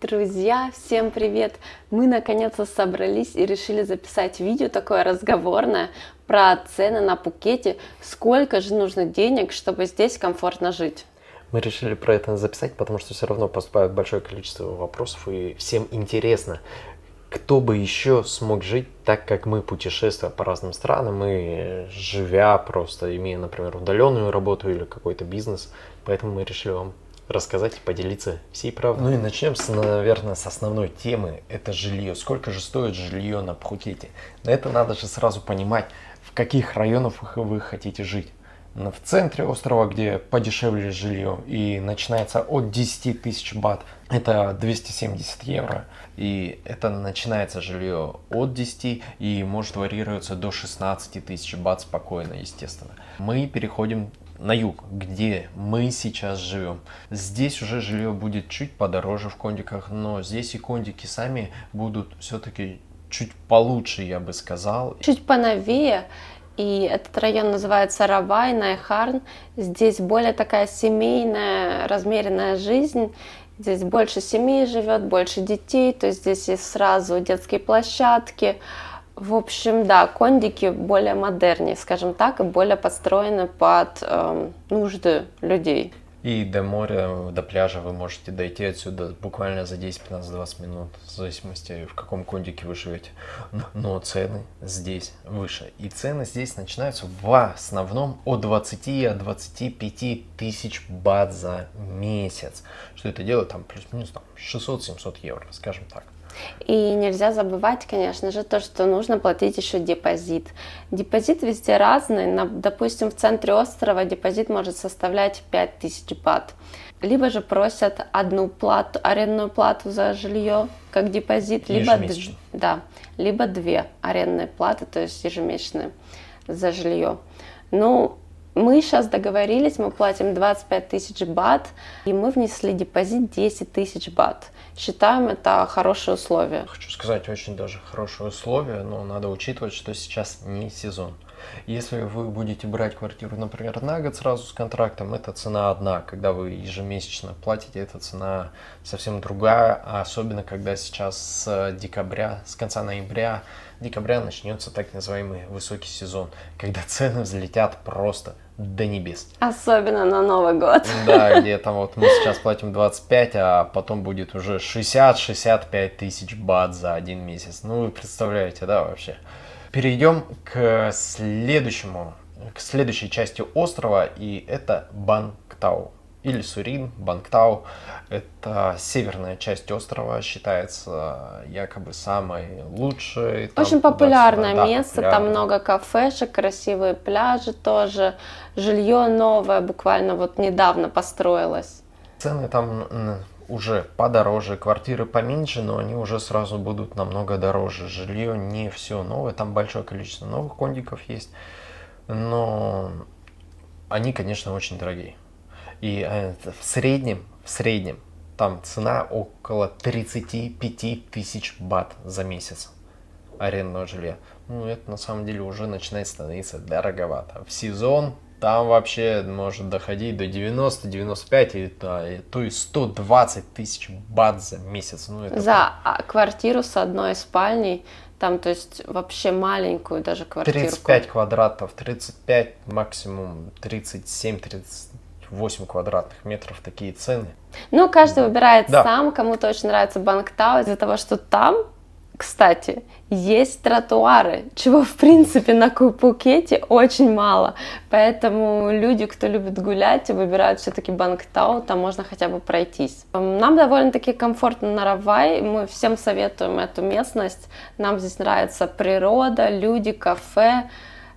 Друзья, всем привет! Мы наконец-то собрались и решили записать видео такое разговорное про цены на Пхукете. Сколько же нужно денег, чтобы здесь комфортно жить? Мы решили про это записать, потому что все равно поступает большое количество вопросов, и всем интересно, кто бы еще смог жить так, как мы, путешествуя по разным странам, и живя просто, имея, например, удаленную работу или какой-то бизнес. Поэтому мы решили вам рассказать и поделиться всей правдой. Ну и начнем, наверное, с основной темы. Это жилье. Сколько же стоит жилье на Пхукете? На это надо же сразу понимать, в каких районах вы хотите жить. В центре острова, где подешевле жилье, и начинается от 10 тысяч бат, это 270 евро. И это начинается жилье от 10 и может варьироваться до 16 тысяч бат спокойно, естественно. Мы переходим на юг, где мы сейчас живем. Здесь уже жилье будет чуть подороже в кондиках, но здесь и кондики сами будут все-таки чуть получше, я бы сказал. Чуть поновее. И этот район называется Равай, Найхарн. Здесь более такая семейная, размеренная жизнь. Здесь больше семей живет, больше детей. То есть здесь есть сразу детские площадки. В общем, да, кондики более модернее, скажем так, и более подстроены под нужды людей. И до моря, до пляжа вы можете дойти отсюда буквально за 10, 15, 20 минут, в зависимости, в каком кондике вы живете. Но цены здесь выше. И цены здесь начинаются в основном от 20-25 тысяч бат за месяц. Что это делает там плюс-минус 600-700 евро, скажем так. И нельзя забывать, конечно же, то, что нужно платить еще депозит. Депозит везде разный. Допустим, в центре острова депозит может составлять 5000 бат. Либо же просят одну плату, арендную плату за жилье, как депозит, либо две арендные платы, то есть ежемесячные за жилье. Ну, мы сейчас договорились, мы платим 25 тысяч бат, и мы внесли депозит 10 тысяч бат. Считаем это хорошие условия. Хочу сказать, очень даже хорошие условия, но надо учитывать, что сейчас не сезон. Если вы будете брать квартиру, например, на год сразу с контрактом, это цена одна. Когда вы ежемесячно платите, эта цена совсем другая. А особенно, когда сейчас с конца декабря начнется так называемый высокий сезон, когда цены взлетят просто до небес. Особенно на Новый год. Да, где там вот мы сейчас платим 25, а потом будет уже 60-65 тысяч бат за один месяц. Ну, вы представляете, да, вообще? Перейдем к следующей части острова, и это Бангтау. Или Сурин, Бангтау. Это северная часть острова, считается якобы самой лучшей. Очень популярное место, там много кафешек, красивые пляжи тоже, жилье новое, буквально вот недавно построилось. Цены там уже подороже, квартиры поменьше, но они уже сразу будут намного дороже. Жилье не все новое, там большое количество новых кондиков есть, но они, конечно, очень дорогие. И в среднем там цена около 35 тысяч бат за месяц арендного жилья. Ну, это на самом деле уже начинает становиться дороговато. В сезон там вообще может доходить до 90-95, то и 120 тысяч бат за месяц. Ну, это за квартиру с одной спальней, там, то есть вообще маленькую даже квартирку. 35 квадратов, 35, максимум 37-38 квадратных метров, такие цены. Ну, каждый выбирает сам, кому-то очень нравится Бангтау, из-за того, что там, кстати, есть тротуары, чего, в принципе, на Пхукете очень мало. Поэтому люди, кто любит гулять, выбирают все-таки Бангтау, там можно хотя бы пройтись. Нам довольно-таки комфортно на Равай, мы всем советуем эту местность. Нам здесь нравится природа, люди, кафе,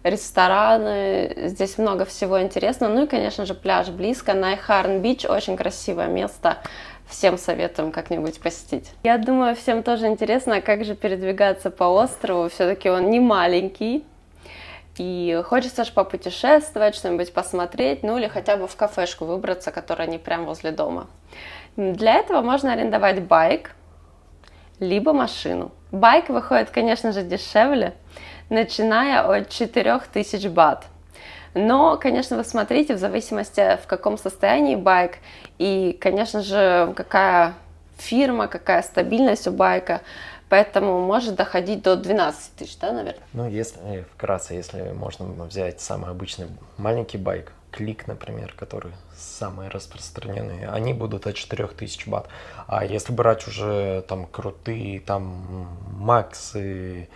рестораны, здесь много всего интересного. Ну и, конечно же, пляж близко. Найхарн-Бич, очень красивое место. Всем советуем как-нибудь посетить. Я думаю, всем тоже интересно, как же передвигаться по острову. Все-таки он не маленький. И хочется же попутешествовать, что-нибудь посмотреть, ну или хотя бы в кафешку выбраться, которая не прям возле дома. Для этого можно арендовать байк, либо машину. Байк выходит, конечно же, дешевле, начиная от 4000 бат. Но, конечно, вы смотрите в зависимости, в каком состоянии байк и, конечно же, какая фирма, какая стабильность у байка. Поэтому может доходить до 12 тысяч, да, наверное? Ну, если вкратце, если можно взять самый обычный маленький байк, Клик, например, который самые распространенные, они будут от 4000 бат. А если брать уже там крутые, там Максы,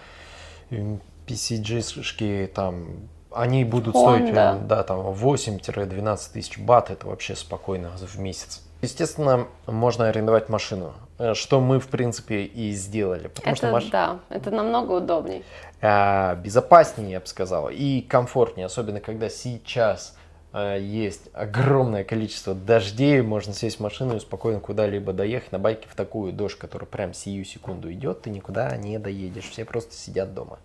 PCG-шки, там, они будут стоить, да, там 8-12 тысяч бат, это вообще спокойно в месяц. Естественно, можно арендовать машину, что мы, в принципе, и сделали. Потому что да, это намного удобнее. Безопаснее, я бы сказал, и комфортнее, особенно когда сейчас есть огромное количество дождей, можно сесть в машину и спокойно куда-либо доехать на байке в такую дождь, которая прям сию секунду идет, ты никуда не доедешь, все просто сидят дома.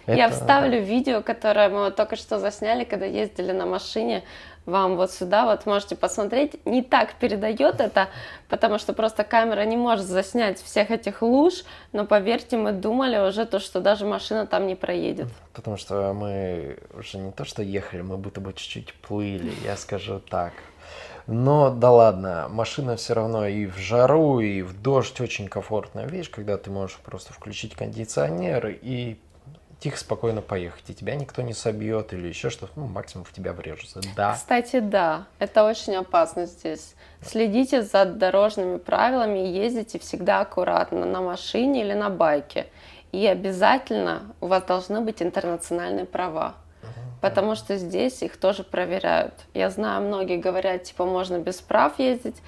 Я вставлю видео, которое мы вот только что засняли, когда ездили на машине. Вам вот сюда вот можете посмотреть. Не так передает это, потому что просто камера не может заснять всех этих луж, но поверьте, мы думали уже то, что даже машина там не проедет. Потому что мы уже не то что ехали, мы будто бы чуть-чуть плыли, я скажу так. Но да ладно, машина все равно и в жару, и в дождь очень комфортная вещь, когда ты можешь просто включить кондиционер и тихо, спокойно поехать, и тебя никто не собьет или еще что-то, ну, максимум в тебя врежется. Да. Кстати, да, это очень опасно здесь. Следите за дорожными правилами и ездите всегда аккуратно на машине или на байке. И обязательно у вас должны быть интернациональные права, потому что здесь их тоже проверяют. Я знаю, многие говорят, типа, можно без прав ездить.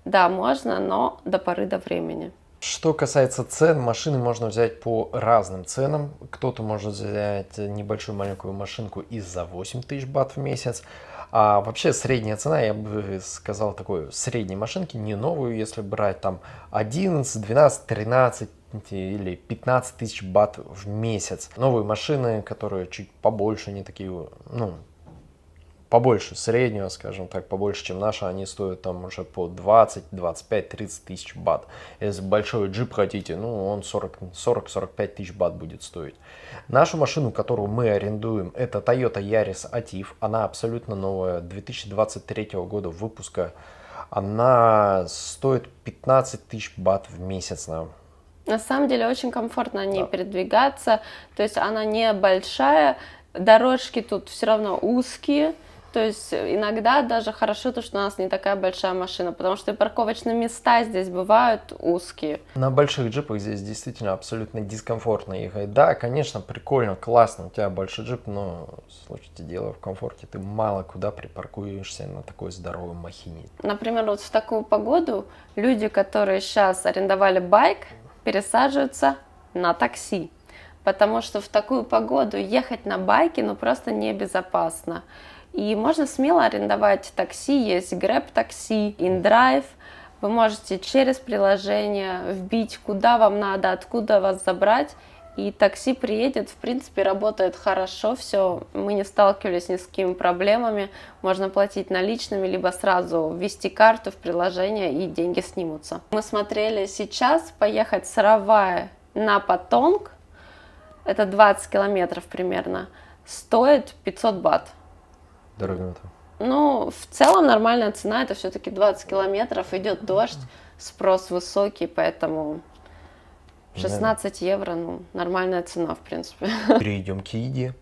Да, можно, но до поры до времени. Что касается цен, машины можно взять по разным ценам. Кто-то может взять небольшую маленькую машинку и за 8000 бат в месяц. А вообще средняя цена, я бы сказал, такой средней машинки, не новую, если брать там 11, 12, 13 или 15 тысяч бат в месяц. Новые машины, которые чуть побольше, не такие, ну, побольше среднего, скажем так, побольше, чем наша, они стоят там уже по 20, 25, 30 тысяч бат. Если большой джип хотите, ну, он 40-45 тысяч бат будет стоить. Нашу машину, которую мы арендуем, это Toyota Yaris Ativ. Она абсолютно новая, 2023 года выпуска. Она стоит 15 тысяч бат в месяц нам. На самом деле очень комфортно на ней передвигаться, то есть она не большая, дорожки тут все равно узкие. То есть иногда даже хорошо то, что у нас не такая большая машина, потому что и парковочные места здесь бывают узкие. На больших джипах здесь действительно абсолютно дискомфортно ехать. Да, конечно, прикольно, классно, у тебя большой джип, но, слушайте, дело в комфорте. Ты мало куда припаркуешься на такой здоровой махине. Например, вот в такую погоду люди, которые сейчас арендовали байк, пересаживаются на такси. Потому что в такую погоду ехать на байке, ну, просто небезопасно. И можно смело арендовать такси, есть Grab такси, InDrive. Вы можете через приложение вбить, куда вам надо, откуда вас забрать, и такси приедет, в принципе, работает хорошо, все, мы не сталкивались ни с какими проблемами, можно платить наличными, либо сразу ввести карту в приложение, и деньги снимутся. Мы смотрели сейчас поехать с Равая на Патонг, это 20 километров примерно, стоит 500 бат. Дороговато. Ну, в целом нормальная цена, это все-таки 20 километров, идет дождь, спрос высокий, поэтому 16 евро, ну, нормальная цена, в принципе. Перейдем к еде.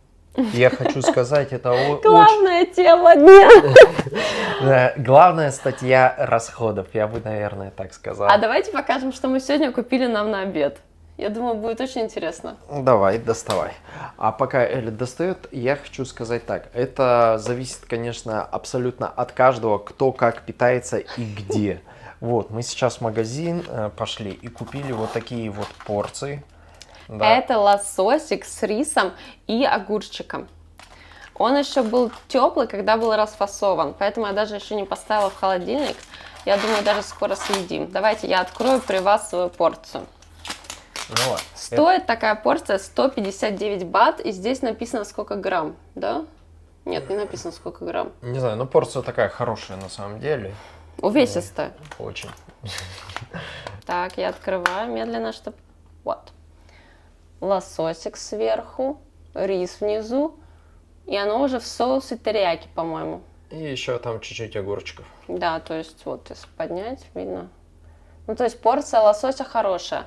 Я хочу сказать, это главная тема дня. Главная статья расходов, я бы, наверное, так сказал. А давайте покажем, что мы сегодня купили нам на обед. Я думаю, будет очень интересно. Давай, доставай. А пока Эля достает, я хочу сказать так. Это зависит, конечно, абсолютно от каждого, кто как питается и где. Вот, мы сейчас в магазин пошли и купили вот такие вот порции. Да. Это лососик с рисом и огурчиком. Он еще был теплый, когда был расфасован, поэтому я даже еще не поставила в холодильник. Я думаю, даже скоро съедим. Давайте я открою при вас свою порцию. Вот. Стоит такая порция 159 бат, и здесь написано сколько грамм, да? Нет, не написано сколько грамм. Не знаю, но порция такая хорошая на самом деле. Увесистая. Очень. Так, я открываю медленно, чтобы... Вот. Лососик сверху, рис внизу, и оно уже в соусе терияки, по-моему. И еще там чуть-чуть огурчиков. Да, то есть вот, если поднять, видно Ну, то есть порция лосося хорошая.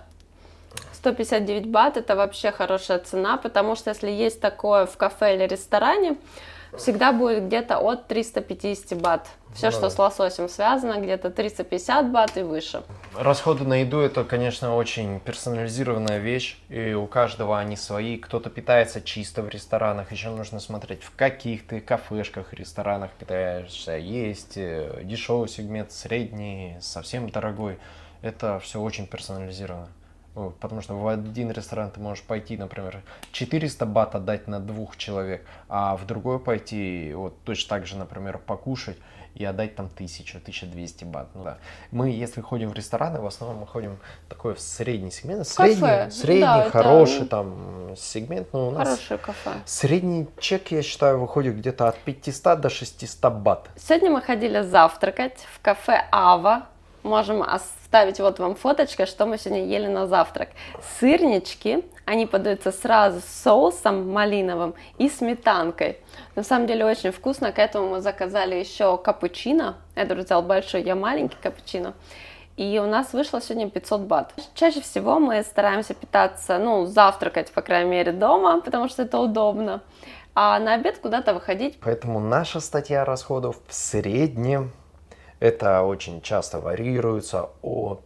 159 бат это вообще хорошая цена, потому что если есть такое в кафе или ресторане, всегда будет где-то от 350 бат. Все, что с лососем связано, где-то 350 бат и выше. Расходы на еду это, конечно, очень персонализированная вещь, и у каждого они свои. Кто-то питается чисто в ресторанах, еще нужно смотреть, в каких ты кафешках, ресторанах питаешься. Есть дешевый сегмент, средний, совсем дорогой. Это все очень персонализировано. Потому что в один ресторан ты можешь пойти, например, 400 бат отдать на 2 человек, а в другой пойти, вот точно так же, например, покушать и отдать там 1200 бат. Ну, да. Мы, если ходим в рестораны, в основном мы ходим такой в средний сегмент. Средний да, хороший там сегмент. Но у нас хорошее кафе. Средний чек, я считаю, выходит где-то от 500 до 600 бат. Сегодня мы ходили завтракать в кафе Ава. Можем оставить вот вам фоточка, что мы сегодня ели на завтрак. Сырнички, они подаются сразу с соусом малиновым и сметанкой. На самом деле очень вкусно. К этому мы заказали еще капучино. Эдвард взял большой, я маленький капучино. И у нас вышло сегодня 500 бат. Чаще всего мы стараемся питаться, завтракать, по крайней мере, дома, потому что это удобно. А на обед куда-то выходить. Поэтому наша статья расходов в среднем, это очень часто варьируется,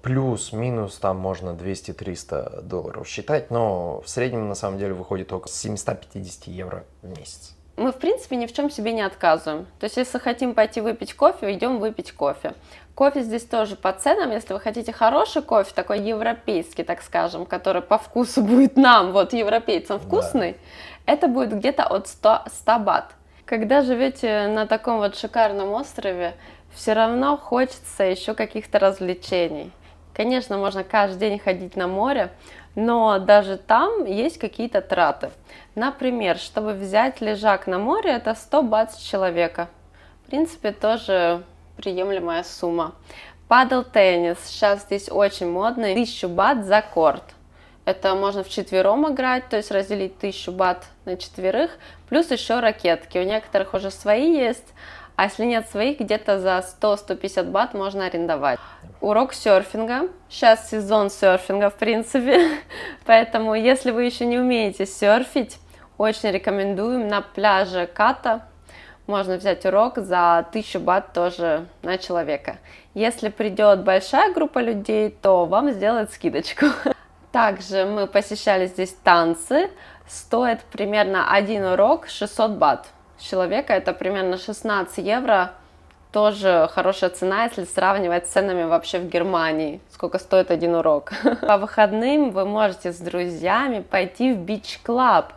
плюс-минус, там можно 200-300 долларов считать, но в среднем на самом деле выходит около 750 евро в месяц. Мы, в принципе, ни в чем себе не отказываем. То есть, если хотим пойти выпить кофе, идем выпить кофе. Кофе здесь тоже по ценам. Если вы хотите хороший кофе, такой европейский, так скажем, который по вкусу будет нам, вот европейцам, вкусный, да, это будет где-то от 100 бат. Когда живете на таком вот шикарном острове, все равно хочется еще каких-то развлечений. Конечно, можно каждый день ходить на море, но даже там есть какие-то траты. Например, чтобы взять лежак на море, это 100 бат с человека. В принципе, тоже приемлемая сумма. Падл-теннис, сейчас здесь очень модный, 1000 бат за корт. Это можно вчетвером играть, то есть разделить 1000 бат на четверых, плюс еще ракетки. У некоторых уже свои есть, а если нет своих, где-то за 100-150 бат можно арендовать. Урок серфинга. Сейчас сезон серфинга, в принципе. Поэтому, если вы еще не умеете серфить, очень рекомендуем на пляже Ката. Можно взять урок за 1000 бат тоже на человека. Если придет большая группа людей, то вам сделают скидочку. Также мы посещали здесь танцы. Стоит примерно один урок 600 бат. Человека это примерно 16 евро, тоже хорошая цена, если сравнивать с ценами вообще в Германии, сколько стоит один урок. По выходным вы можете с друзьями пойти в бич-клаб,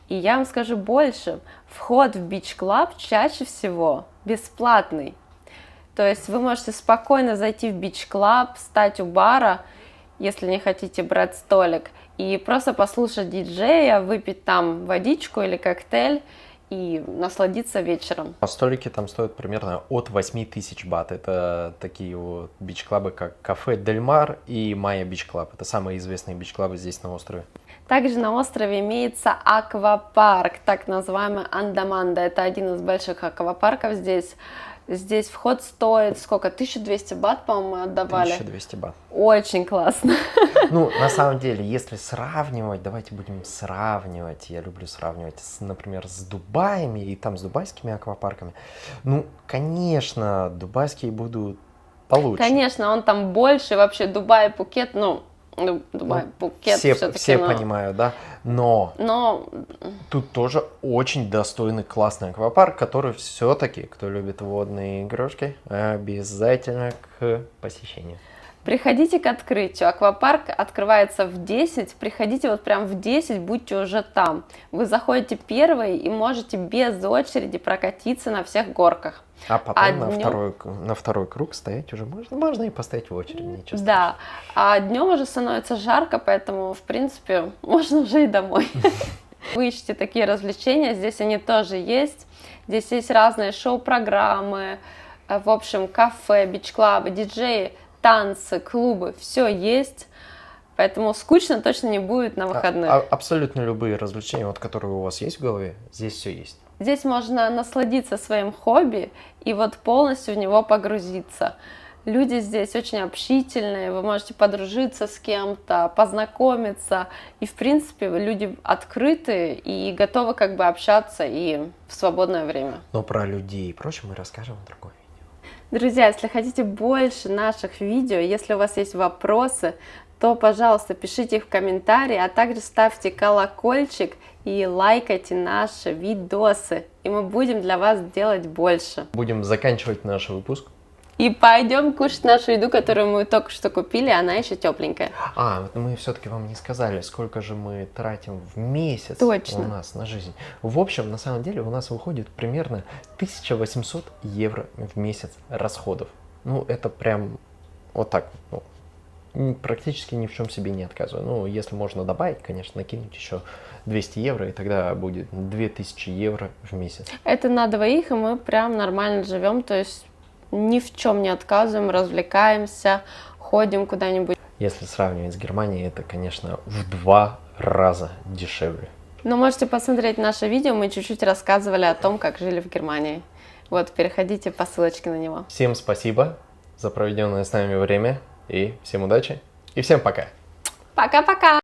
и я вам скажу больше, вход в бич-клаб чаще всего бесплатный, то есть вы можете спокойно зайти в бич-клаб, встать у бара, если не хотите брать столик, и просто послушать диджея, выпить там водичку или коктейль, и насладиться вечером. Столики там стоят примерно от 8000 бат. Это такие вот бич-клабы, как кафе Дель Мар и Майя бич-клаб. Это самые известные бич-клабы здесь на острове. Также на острове имеется аквапарк, так называемый Андаманда. Это один из больших аквапарков здесь. Здесь вход стоит сколько? 1200 бат, по-моему, отдавали. 1200 бат. Очень классно. На самом деле, если сравнивать, давайте будем сравнивать. Я люблю сравнивать, например, с Дубаем и там с дубайскими аквапарками. Конечно, дубайские будут получше. Конечно, он там больше, вообще Дубай, Пхукет, Дубай, Пхукет. Все понимают, да? Но тут тоже очень достойный, классный аквапарк, который все-таки, кто любит водные игрушки, обязательно к посещению. Приходите к открытию. Аквапарк открывается в 10. Приходите вот прям в 10, будьте уже там. Вы заходите первые и можете без очереди прокатиться на всех горках. А потом на второй круг стоять уже можно и постоять в очереди. Ничего страшного. Да, а днем уже становится жарко, поэтому, в принципе, можно уже и домой. Вы ищете такие развлечения, здесь они тоже есть. Здесь есть разные шоу-программы, в общем, кафе, бич-клабы, диджеи, танцы, клубы, все есть. Поэтому скучно точно не будет на выходных. Абсолютно любые развлечения, которые у вас есть в голове, здесь все есть. Здесь можно насладиться своим хобби и вот полностью в него погрузиться. Люди здесь очень общительные, вы можете подружиться с кем-то, познакомиться. И, в принципе, люди открыты и готовы как бы общаться и в свободное время. Но про людей и прочее мы расскажем в другом видео. Друзья, если хотите больше наших видео, если у вас есть вопросы, то, пожалуйста, пишите их в комментарии, а также ставьте колокольчик и лайкайте наши видосы, и мы будем для вас делать больше. Будем заканчивать наш выпуск. И пойдем кушать нашу еду, которую мы только что купили, она еще тепленькая. Вот мы все-таки вам не сказали, сколько же мы тратим в месяц Точно. у нас на жизнь. В общем, на самом деле у нас выходит примерно 1800 евро в месяц расходов. Ну, это прям вот так. Практически ни в чем себе не отказываю. Ну, если можно добавить, конечно, накинуть еще 200 евро, и тогда будет 2000 евро в месяц. Это на двоих, и мы прям нормально живем, то есть ни в чем не отказываем, развлекаемся, ходим куда-нибудь. Если сравнивать с Германией, это, конечно, в 2 раза дешевле. Но можете посмотреть наше видео, мы чуть-чуть рассказывали о том, как жили в Германии. Вот, переходите по ссылочке на него. Всем спасибо за проведенное с нами время, и всем удачи, и всем пока! Пока-пока!